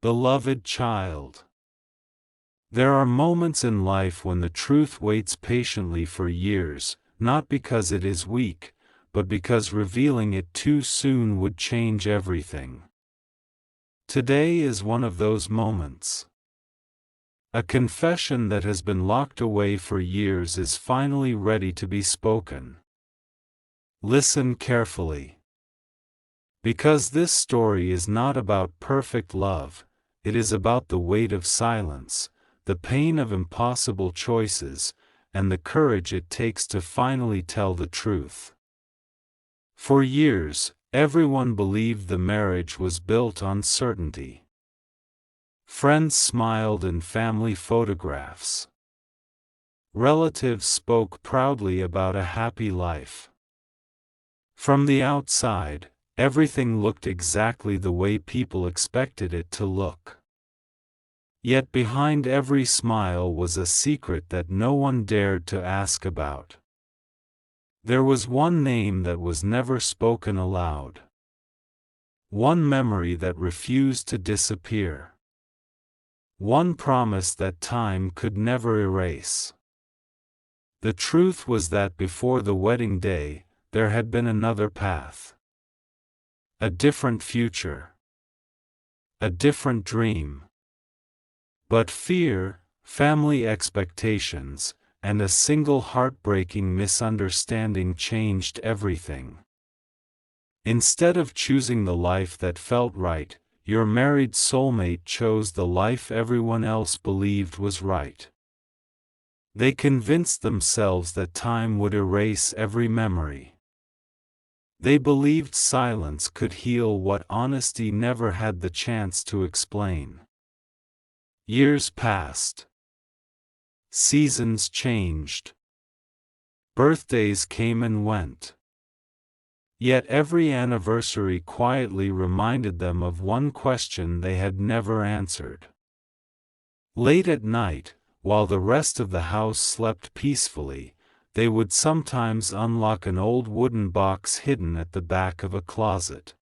Beloved child. There are moments in life when the truth waits patiently for years, not because it is weak, but because revealing it too soon would change everything. Today is one of those moments. A confession that has been locked away for years is finally ready to be spoken. Listen carefully. Because this story is not about perfect love, it is about the weight of silence, the pain of impossible choices, and the courage it takes to finally tell the truth. For years, everyone believed the marriage was built on certainty. Friends smiled in family photographs. Relatives spoke proudly about a happy life. From the outside, everything looked exactly the way people expected it to look. Yet behind every smile was a secret that no one dared to ask about. There was one name that was never spoken aloud. One memory that refused to disappear. One promise that time could never erase. The truth was that before the wedding day, there had been another path. A different future. A different dream. But fear, family expectations, and a single heartbreaking misunderstanding changed everything. Instead of choosing the life that felt right, your married soulmate chose the life everyone else believed was right. They convinced themselves that time would erase every memory. They believed silence could heal what honesty never had the chance to explain. Years passed. Seasons changed. Birthdays came and went. Yet every anniversary quietly reminded them of one question they had never answered. Late at night, while the rest of the house slept peacefully, they would sometimes unlock an old wooden box hidden at the back of a closet.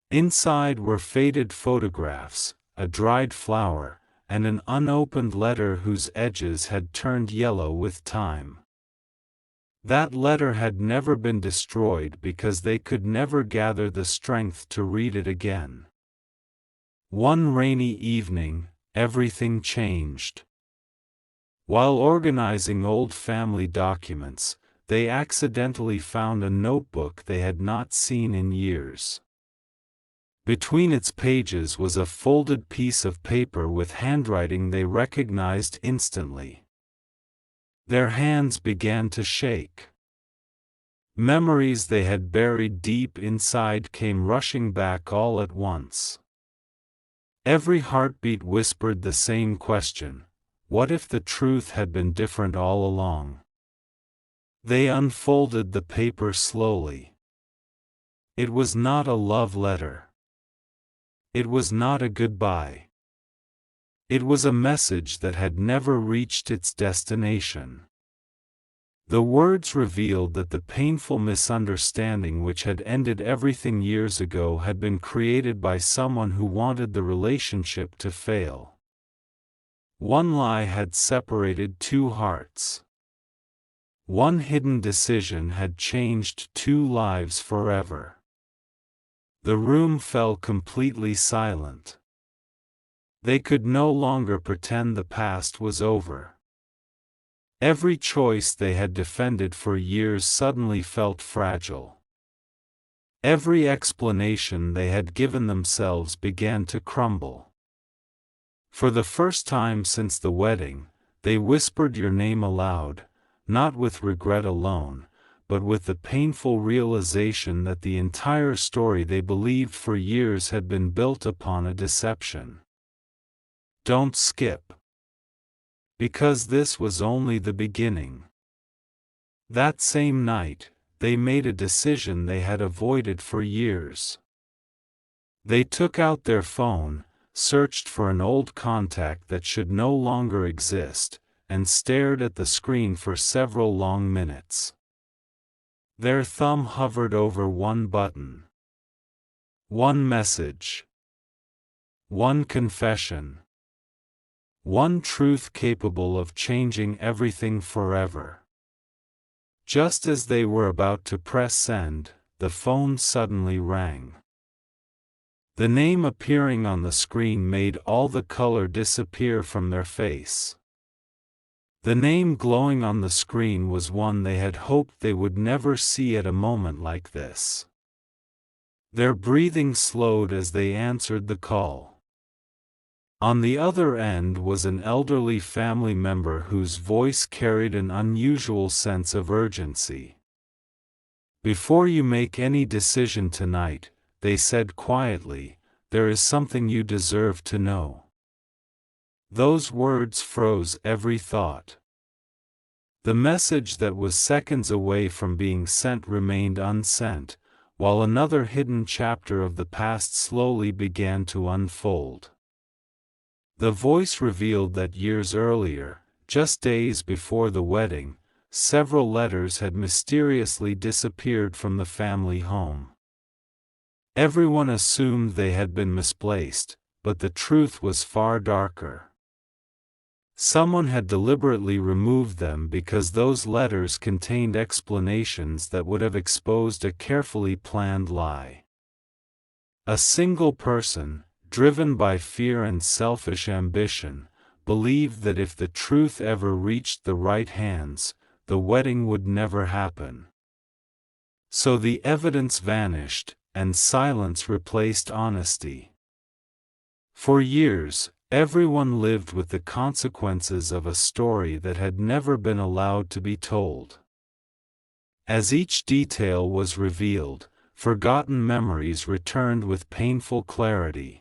Inside were faded photographs, a dried flower, and an unopened letter whose edges had turned yellow with time. That letter had never been destroyed because they could never gather the strength to read it again. One rainy evening, everything changed. While organizing old family documents, they accidentally found a notebook they had not seen in years. Between its pages was a folded piece of paper with handwriting they recognized instantly. Their hands began to shake. Memories they had buried deep inside came rushing back all at once. Every heartbeat whispered the same question: what if the truth had been different all along? They unfolded the paper slowly. It was not a love letter. It was not a goodbye. It was a message that had never reached its destination. The words revealed that the painful misunderstanding which had ended everything years ago had been created by someone who wanted the relationship to fail. One lie had separated two hearts. One hidden decision had changed two lives forever. The room fell completely silent. They could no longer pretend the past was over. Every choice they had defended for years suddenly felt fragile. Every explanation they had given themselves began to crumble. For the first time since the wedding, they whispered your name aloud, not with regret alone, but with the painful realization that the entire story they believed for years had been built upon a deception. Don't skip. Because this was only the beginning. That same night, they made a decision they had avoided for years. They took out their phone, searched for an old contact that should no longer exist, and stared at the screen for several long minutes. Their thumb hovered over one button. One message. One confession. One truth capable of changing everything forever. Just as they were about to press send, the phone suddenly rang. The name appearing on the screen made all the color disappear from their face. The name glowing on the screen was one they had hoped they would never see at a moment like this. Their breathing slowed as they answered the call. On the other end was an elderly family member whose voice carried an unusual sense of urgency. "Before you make any decision tonight," they said quietly, "there is something you deserve to know." Those words froze every thought. The message that was seconds away from being sent remained unsent, while another hidden chapter of the past slowly began to unfold. The voice revealed that years earlier, just days before the wedding, several letters had mysteriously disappeared from the family home. Everyone assumed they had been misplaced, but the truth was far darker. Someone had deliberately removed them because those letters contained explanations that would have exposed a carefully planned lie. A single person, driven by fear and selfish ambition, believed that if the truth ever reached the right hands, the wedding would never happen. So the evidence vanished, and silence replaced honesty. For years, everyone lived with the consequences of a story that had never been allowed to be told. As each detail was revealed, forgotten memories returned with painful clarity.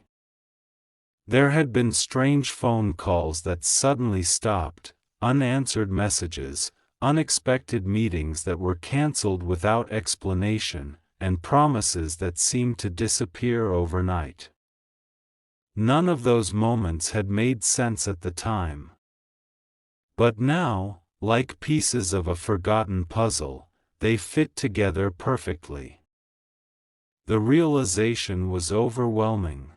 There had been strange phone calls that suddenly stopped, unanswered messages, unexpected meetings that were cancelled without explanation, and promises that seemed to disappear overnight. None of those moments had made sense at the time. But now, like pieces of a forgotten puzzle, they fit together perfectly. The realization was overwhelming.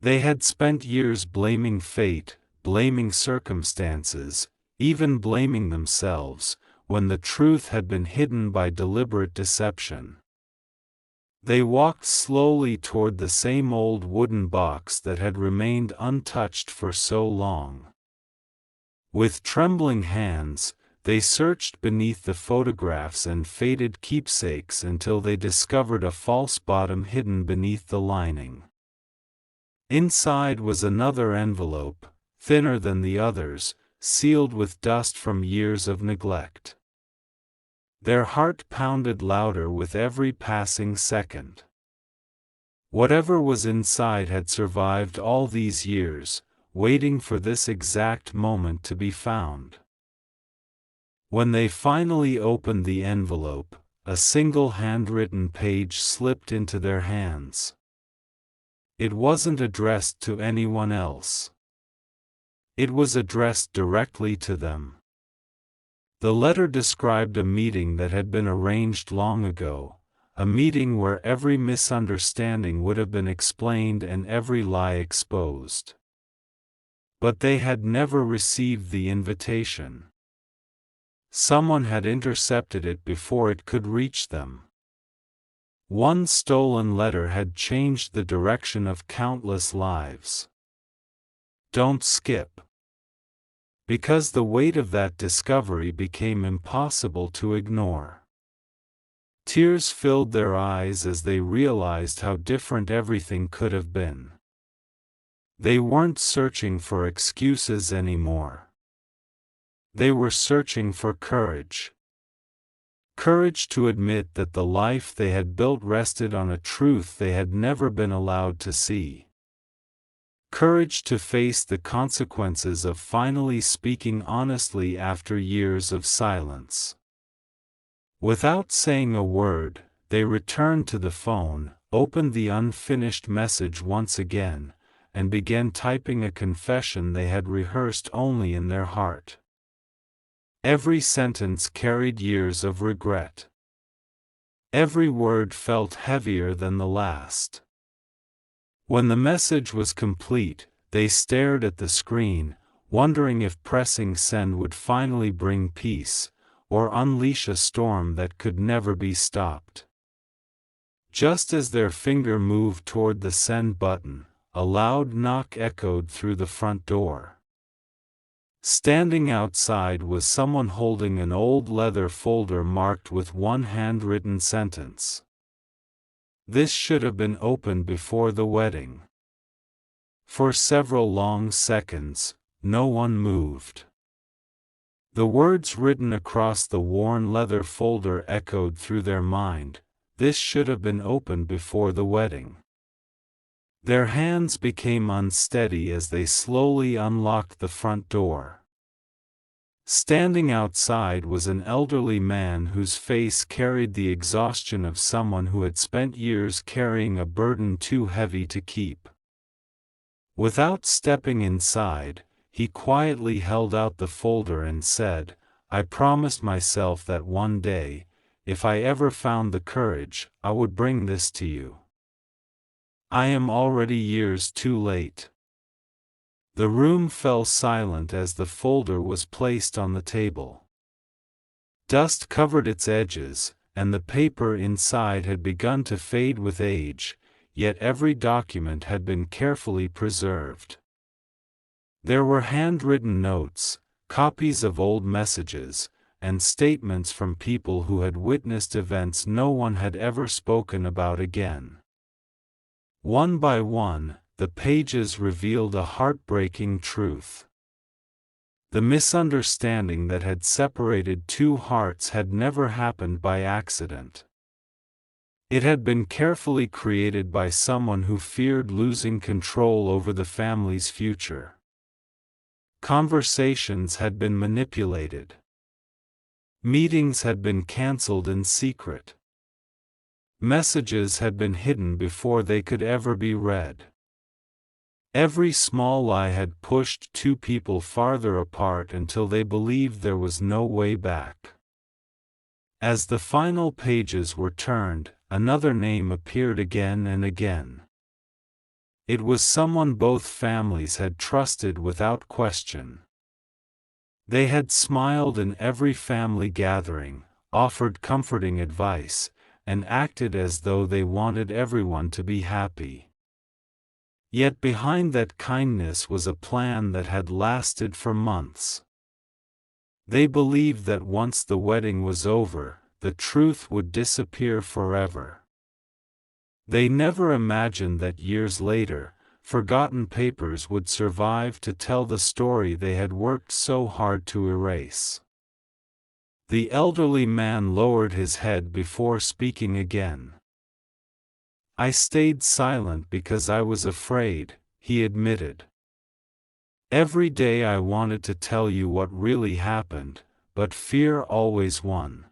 They had spent years blaming fate, blaming circumstances, even blaming themselves, when the truth had been hidden by deliberate deception. They walked slowly toward the same old wooden box that had remained untouched for so long. With trembling hands, they searched beneath the photographs and faded keepsakes until they discovered a false bottom hidden beneath the lining. Inside was another envelope, thinner than the others, sealed with dust from years of neglect. Their heart pounded louder with every passing second. Whatever was inside had survived all these years, waiting for this exact moment to be found. When they finally opened the envelope, a single handwritten page slipped into their hands. It wasn't addressed to anyone else. It was addressed directly to them. The letter described a meeting that had been arranged long ago, a meeting where every misunderstanding would have been explained and every lie exposed. But they had never received the invitation. Someone had intercepted it before it could reach them. One stolen letter had changed the direction of countless lives. Don't skip. Because the weight of that discovery became impossible to ignore. Tears filled their eyes as they realized how different everything could have been. They weren't searching for excuses anymore. They were searching for courage. Courage to admit that the life they had built rested on a truth they had never been allowed to see. Courage to face the consequences of finally speaking honestly after years of silence. Without saying a word, they returned to the phone, opened the unfinished message once again, and began typing a confession they had rehearsed only in their heart. Every sentence carried years of regret. Every word felt heavier than the last. When the message was complete, they stared at the screen, wondering if pressing send would finally bring peace, or unleash a storm that could never be stopped. Just as their finger moved toward the send button, a loud knock echoed through the front door. Standing outside was someone holding an old leather folder marked with one handwritten sentence. "This should have been opened before the wedding." For several long seconds, no one moved. The words written across the worn leather folder echoed through their mind, "This should have been opened before the wedding." Their hands became unsteady as they slowly unlocked the front door. Standing outside was an elderly man whose face carried the exhaustion of someone who had spent years carrying a burden too heavy to keep. Without stepping inside, he quietly held out the folder and said, "I promised myself that one day, if I ever found the courage, I would bring this to you. I am already years too late." The room fell silent as the folder was placed on the table. Dust covered its edges, and the paper inside had begun to fade with age, yet every document had been carefully preserved. There were handwritten notes, copies of old messages, and statements from people who had witnessed events no one had ever spoken about again. One by one, the pages revealed a heartbreaking truth. The misunderstanding that had separated two hearts had never happened by accident. It had been carefully created by someone who feared losing control over the family's future. Conversations had been manipulated. Meetings had been cancelled in secret. Messages had been hidden before they could ever be read. Every small lie had pushed two people farther apart until they believed there was no way back. As the final pages were turned, another name appeared again and again. It was someone both families had trusted without question. They had smiled in every family gathering, offered comforting advice, and acted as though they wanted everyone to be happy. Yet behind that kindness was a plan that had lasted for months. They believed that once the wedding was over, the truth would disappear forever. They never imagined that years later, forgotten papers would survive to tell the story they had worked so hard to erase. The elderly man lowered his head before speaking again. "I stayed silent because I was afraid," he admitted. "Every day I wanted to tell you what really happened, but fear always won.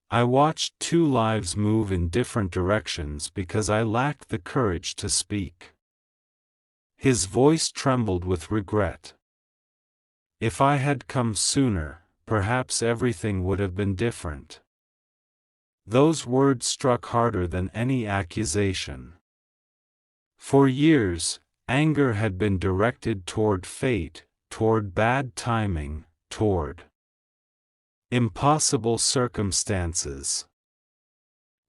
I watched two lives move in different directions because I lacked the courage to speak." His voice trembled with regret. "If I had come sooner, perhaps everything would have been different." Those words struck harder than any accusation. For years, anger had been directed toward fate, toward bad timing, toward impossible circumstances.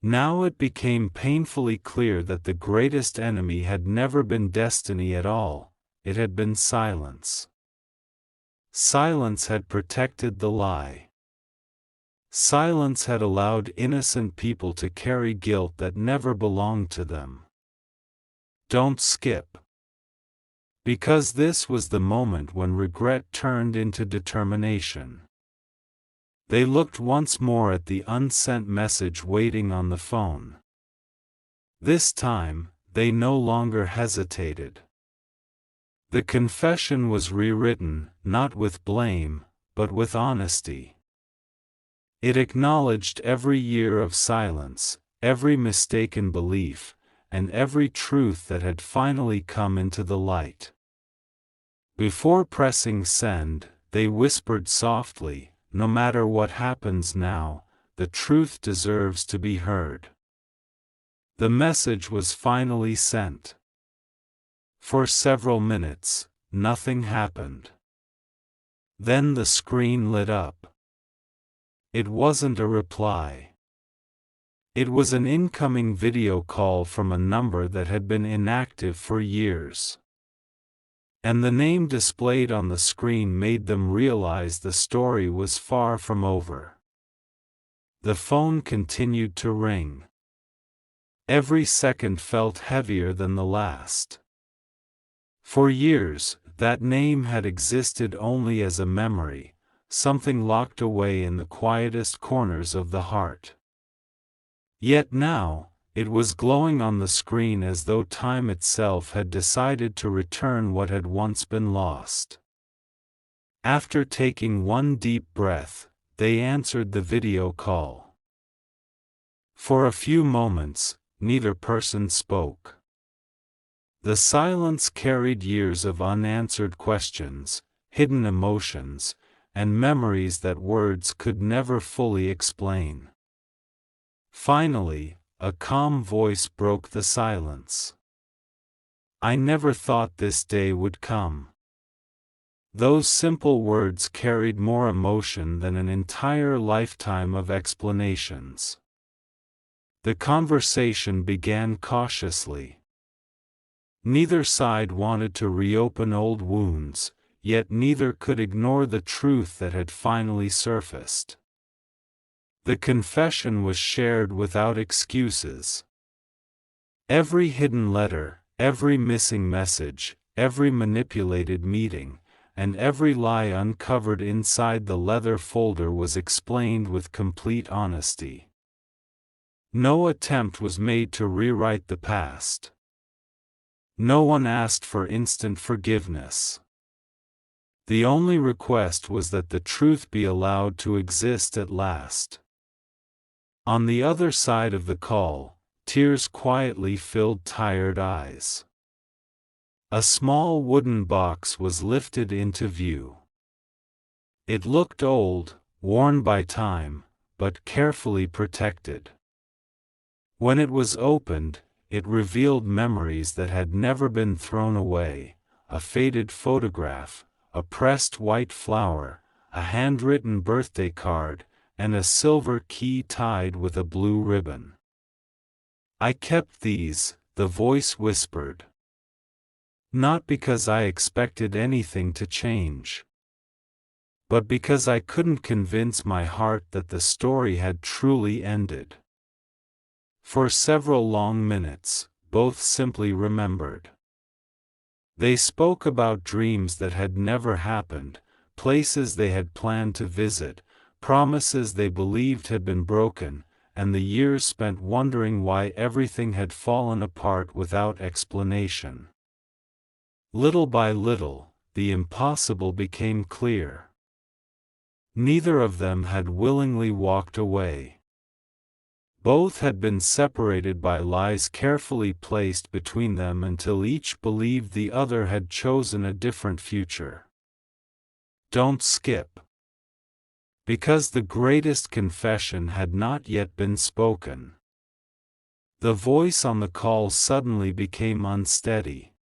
Now it became painfully clear that the greatest enemy had never been destiny at all, it had been silence. Silence had protected the lie. Silence had allowed innocent people to carry guilt that never belonged to them. Don't skip. Because this was the moment when regret turned into determination. They looked once more at the unsent message waiting on the phone. This time, they no longer hesitated. The confession was rewritten, not with blame, but with honesty. It acknowledged every year of silence, every mistaken belief, and every truth that had finally come into the light. Before pressing send, they whispered softly, "No matter what happens now, the truth deserves to be heard." The message was finally sent. For several minutes, nothing happened. Then the screen lit up. It wasn't a reply. It was an incoming video call from a number that had been inactive for years. And the name displayed on the screen made them realize the story was far from over. The phone continued to ring. Every second felt heavier than the last. For years, that name had existed only as a memory, something locked away in the quietest corners of the heart. Yet now, it was glowing on the screen as though time itself had decided to return what had once been lost. After taking one deep breath, they answered the video call. For a few moments, neither person spoke. The silence carried years of unanswered questions, hidden emotions, and memories that words could never fully explain. Finally, a calm voice broke the silence. "I never thought this day would come." Those simple words carried more emotion than an entire lifetime of explanations. The conversation began cautiously. Neither side wanted to reopen old wounds, yet neither could ignore the truth that had finally surfaced. The confession was shared without excuses. Every hidden letter, every missing message, every manipulated meeting, and every lie uncovered inside the leather folder was explained with complete honesty. No attempt was made to rewrite the past. No one asked for instant forgiveness. The only request was that the truth be allowed to exist at last. On the other side of the call, tears quietly filled tired eyes. A small wooden box was lifted into view. It looked old, worn by time, but carefully protected. When it was opened, it revealed memories that had never been thrown away: a faded photograph, a pressed white flower, a handwritten birthday card, and a silver key tied with a blue ribbon. "I kept these," the voice whispered. "Not because I expected anything to change, but because I couldn't convince my heart that the story had truly ended." For several long minutes, both simply remembered. They spoke about dreams that had never happened, places they had planned to visit, promises they believed had been broken, and the years spent wondering why everything had fallen apart without explanation. Little by little, the impossible became clear. Neither of them had willingly walked away. Both had been separated by lies carefully placed between them until each believed the other had chosen a different future. Don't skip. Because the greatest confession had not yet been spoken. The voice on the call suddenly became unsteady.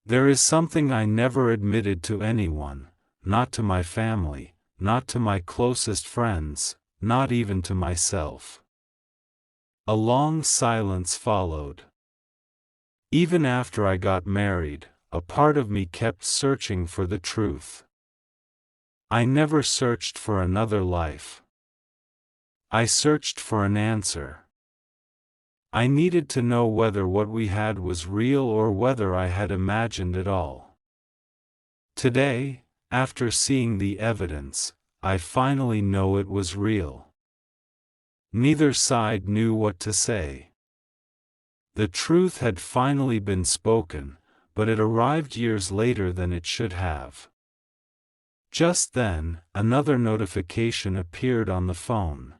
"There is something I never admitted to anyone, not to my family, not to my closest friends, not even to myself." A long silence followed. "Even after I got married, a part of me kept searching for the truth. I never searched for another life. I searched for an answer. I needed to know whether what we had was real or whether I had imagined it all. Today, after seeing the evidence, I finally know it was real." Neither side knew what to say. The truth had finally been spoken, but it arrived years later than it should have. Just then, another notification appeared on the phone.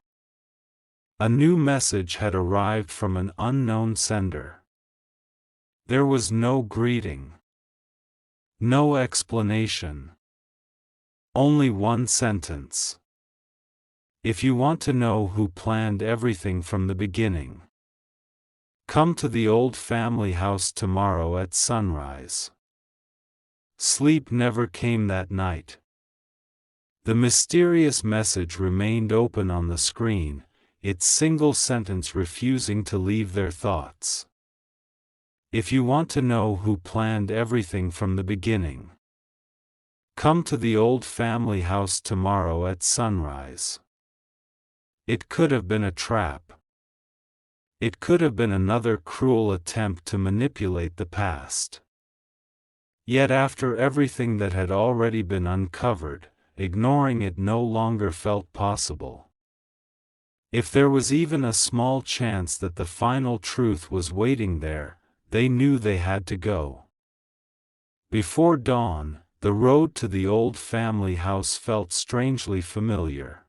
A new message had arrived from an unknown sender. There was no greeting. No explanation. Only one sentence. "If you want to know who planned everything from the beginning, Come to the old family house tomorrow at sunrise. Sleep never came that night. The mysterious message remained open on the screen, its single sentence refusing to leave their thoughts. If you want to know who planned everything from the beginning, come to the old family house tomorrow at sunrise. It could have been a trap. It could have been another cruel attempt to manipulate the past. Yet after everything that had already been uncovered, ignoring it no longer felt possible. If there was even a small chance that the final truth was waiting there, they knew they had to go. Before dawn, the road to the old family house felt strangely familiar.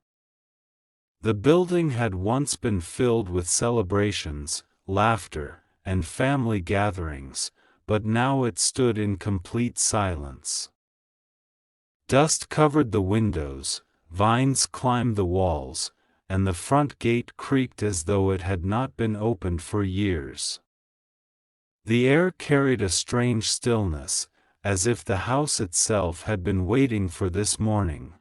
The building had once been filled with celebrations, laughter, and family gatherings, but now it stood in complete silence. Dust covered the windows, vines climbed the walls, and the front gate creaked as though it had not been opened for years. The air carried a strange stillness, as if the house itself had been waiting for this morning.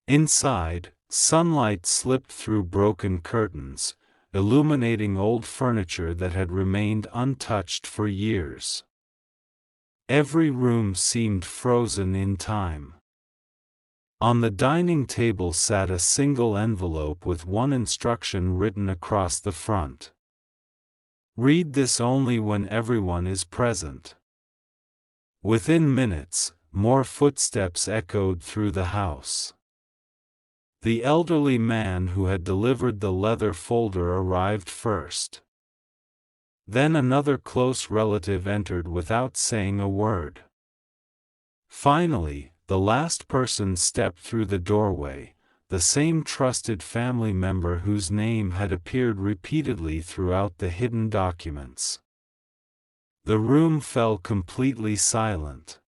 Inside, sunlight slipped through broken curtains, illuminating old furniture that had remained untouched for years. Every room seemed frozen in time. On the dining table sat a single envelope with one instruction written across the front. Read this only when everyone is present. Within minutes, more footsteps echoed through the house. The elderly man who had delivered the leather folder arrived first. Then another close relative entered without saying a word. Finally, the last person stepped through the doorway, the same trusted family member whose name had appeared repeatedly throughout the hidden documents. The room fell completely silent.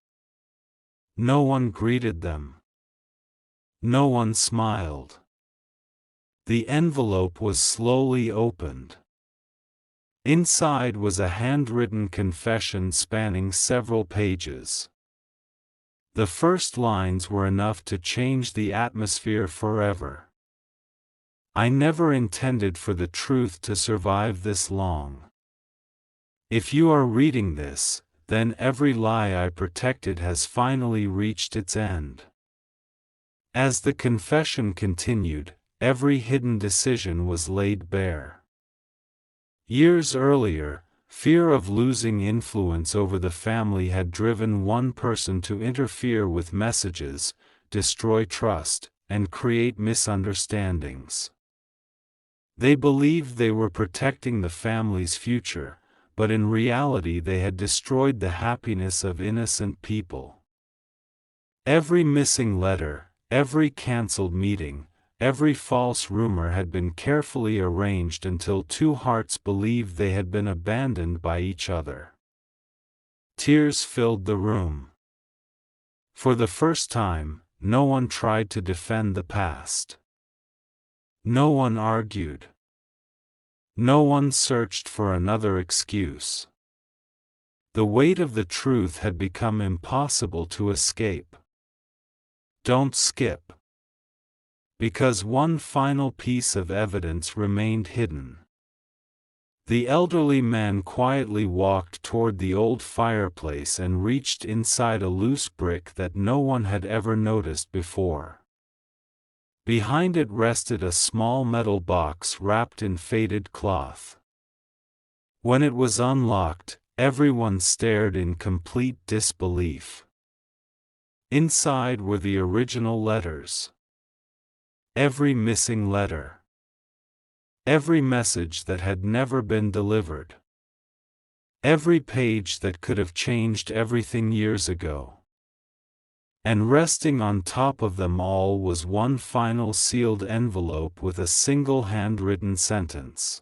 No one greeted them. No one smiled. The envelope was slowly opened. Inside was a handwritten confession spanning several pages. The first lines were enough to change the atmosphere forever. I never intended for the truth to survive this long. If you are reading this, then every lie I protected has finally reached its end. As the confession continued, every hidden decision was laid bare. Years earlier, fear of losing influence over the family had driven one person to interfere with messages, destroy trust, and create misunderstandings. They believed they were protecting the family's future, but in reality they had destroyed the happiness of innocent people. Every missing letter, every cancelled meeting, every false rumor had been carefully arranged until two hearts believed they had been abandoned by each other. Tears filled the room. For the first time, no one tried to defend the past. No one argued. No one searched for another excuse. The weight of the truth had become impossible to escape. Don't skip. Because one final piece of evidence remained hidden. The elderly man quietly walked toward the old fireplace and reached inside a loose brick that no one had ever noticed before. Behind it rested a small metal box wrapped in faded cloth. When it was unlocked, everyone stared in complete disbelief. Inside were the original letters. Every missing letter. Every message that had never been delivered. Every page that could have changed everything years ago. And resting on top of them all was one final sealed envelope with a single handwritten sentence.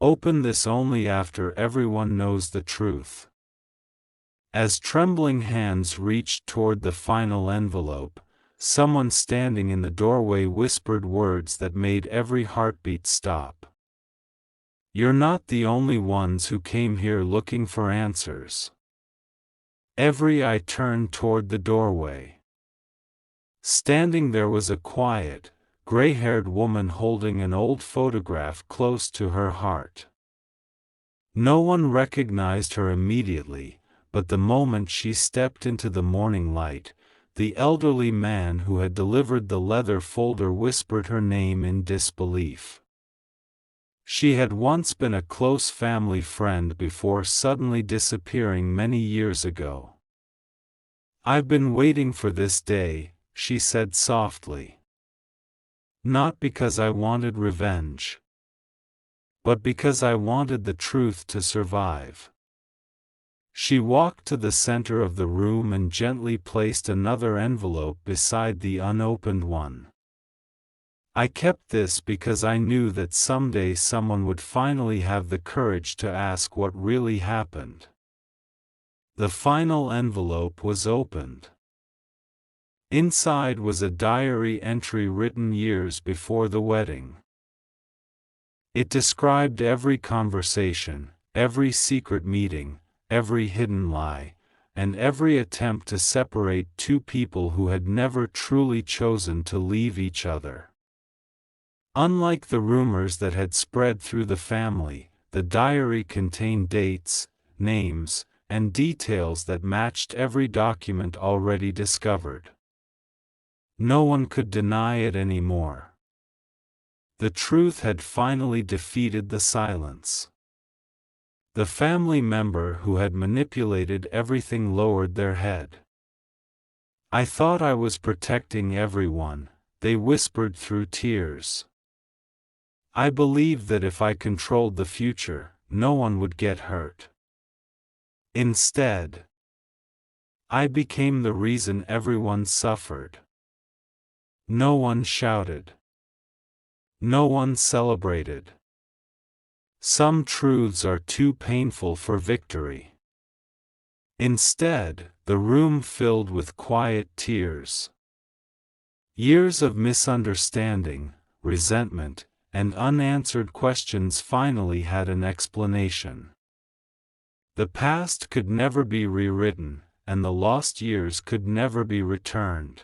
Open this only after everyone knows the truth. As trembling hands reached toward the final envelope, someone standing in the doorway whispered words that made every heartbeat stop. You're not the only ones who came here looking for answers. Every eye turned toward the doorway. Standing there was a quiet, gray-haired woman holding an old photograph close to her heart. No one recognized her immediately, but the moment she stepped into the morning light, the elderly man who had delivered the leather folder whispered her name in disbelief. She had once been a close family friend before suddenly disappearing many years ago. "I've been waiting for this day," she said softly. "Not because I wanted revenge, but because I wanted the truth to survive." She walked to the center of the room and gently placed another envelope beside the unopened one. "I kept this because I knew that someday someone would finally have the courage to ask what really happened." The final envelope was opened. Inside was a diary entry written years before the wedding. It described every conversation, every secret meeting, every hidden lie, and every attempt to separate two people who had never truly chosen to leave each other. Unlike the rumors that had spread through the family, the diary contained dates, names, and details that matched every document already discovered. No one could deny it anymore. The truth had finally defeated the silence. The family member who had manipulated everything lowered their head. "I thought I was protecting everyone," they whispered through tears. "I believed that if I controlled the future, no one would get hurt. Instead, I became the reason everyone suffered." No one shouted. No one celebrated. Some truths are too painful for victory. Instead, the room filled with quiet tears. Years of misunderstanding, resentment, and unanswered questions finally had an explanation. The past could never be rewritten, and the lost years could never be returned.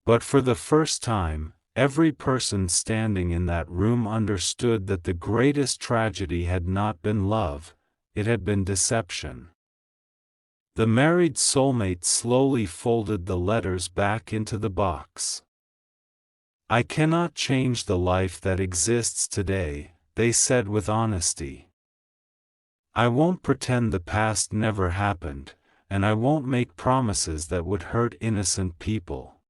But for the first time, every person standing in that room understood that the greatest tragedy had not been love, it had been deception. The married soulmate slowly folded the letters back into the box. "I cannot change the life that exists today," they said with honesty. "I won't pretend the past never happened, and I won't make promises that would hurt innocent people.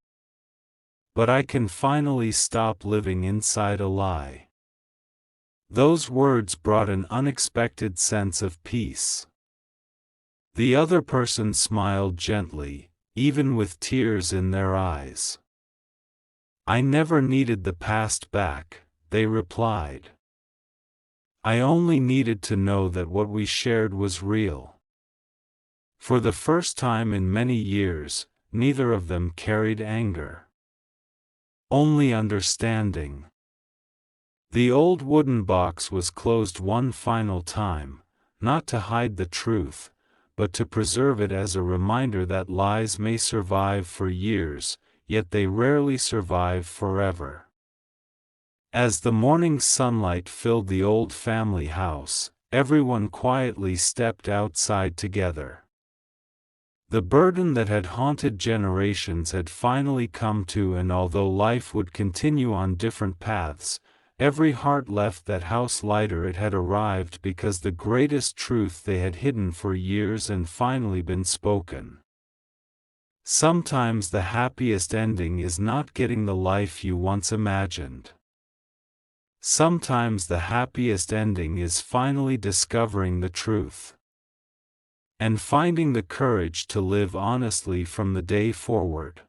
But I can finally stop living inside a lie." Those words brought an unexpected sense of peace. The other person smiled gently, even with tears in their eyes. "I never needed the past back," they replied. "I only needed to know that what we shared was real." For the first time in many years, neither of them carried anger. Only understanding. The old wooden box was closed one final time, not to hide the truth, but to preserve it as a reminder that lies may survive for years, yet they rarely survive forever. As the morning sunlight filled the old family house, everyone quietly stepped outside together. The burden that had haunted generations had finally come to, and although life would continue on different paths, every heart left that house lighter. It had arrived because the greatest truth they had hidden for years had finally been spoken. Sometimes the happiest ending is not getting the life you once imagined. Sometimes the happiest ending is finally discovering the truth. And finding the courage to live honestly from the day forward.